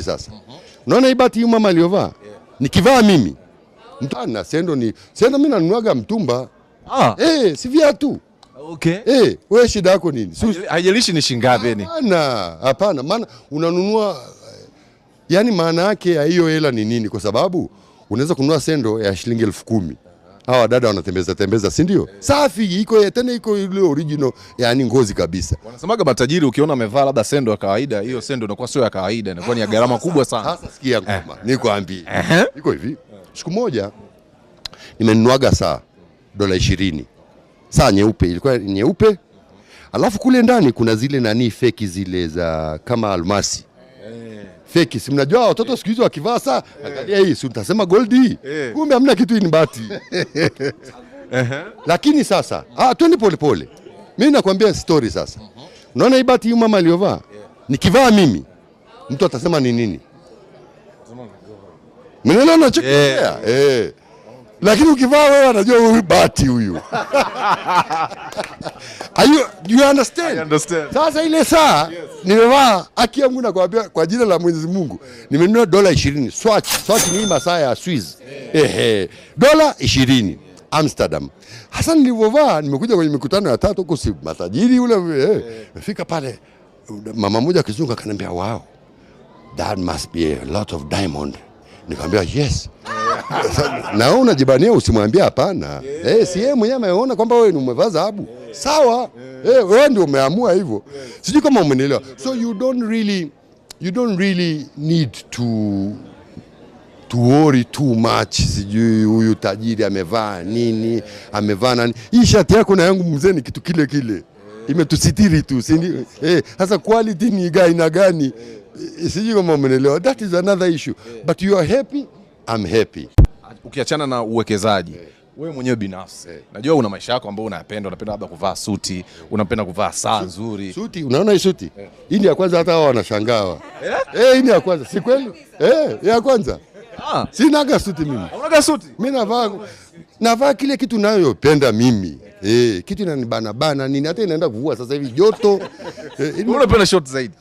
fupi sasa. Unaona hii bati mama aliyovaa? Nikivaa mimi mtana sendo mimi nanunuaga mtumba. Si viatu. Okay. Wewe shida yako nini? Haijalishi ni shilingi ngapi ni? Hapana, maana unanunua, yani maana yake ya hiyo hela ni nini? Kwa sababu unaweza kununua sendo ya shilingi 10,000. Hawa dada wanatembeza, si ndio? Safi, iko tena, iko ile original, yani ngozi kabisa. Wanasemaga matajiri ukiona amevaa labda sendo ya kawaida, hiyo sendo inakuwa sio ya kawaida, inakuwa ni ya gharama kubwa sana. Sasa sikia ngoma, nikwambie. Iko hivi. Siku moja nimenunuaga saa $20. Saa nyeupe, ilikuwa nyeupe. Alafu kule ndani kuna zile nani feki zile za kama almasi. Feki, si mnajua watoto siku hizo wakivaa saa, angalia hii, si utasema gold hii. Kumbe hamna kitu, hii ni bati. Lakini sasa, twende pole. Mimi nakwambia story sasa. Unaona hii bati mama aliyovaa? Nikivaa mimi, mtu atasema ni nini? Mnaona anachokiongea? Lakini ukivaa wewe anajua huyu bati huyu. You understand? I understand. Sasa ile saa nimevaa, haki yangu nakwambia kwa jina la Mwenyezi Mungu, nimenunua $20. Swatch ni masaa ya Swiss. $20 Amsterdam. Hasa nilivovaa, nimekuja kwenye mikutano ya tatu huko, si matajiri ule. Nafika pale, mama mmoja kizungu akaniambia, wow, that must be a lot of diamond. Nikamwambia yes. Na wewe unajibania, usimwambie hapana. Si yeye mwenyewe ameona kwamba wewe ni umevaa dhahabu. Sawa. Wewe ndio umeamua hivyo. Sijui kama umenielewa. So you don't really need to worry too much. Sijui huyu tajiri amevaa nini, amevaa nani. Hii shati yako na yangu mzee ni kitu kile. Imetusitiri tu, si ndio? Sasa quality ni aina gani? Sijui kama umenielewa. That is another issue. But you are happy, I'm happy. Ukiachana na uwekezaji, wewe mwenyewe binafsi, najua una maisha yako ambayo unapenda labda kuvaa suti, unapenda kuvaa saa nzuri. Suti, unaona hii suti? Hii ni ya kwanza, hata wao wanashangaa. Hii ni ya kwanza, si kweli? Ya kwanza. Sinaga suti mimi. Unaga suti? Mimi navaa kile kitu ninayopenda mimi. Kitu inanibana nini, hata inaenda kuvua sasa hivi joto. Unapenda short zaidi?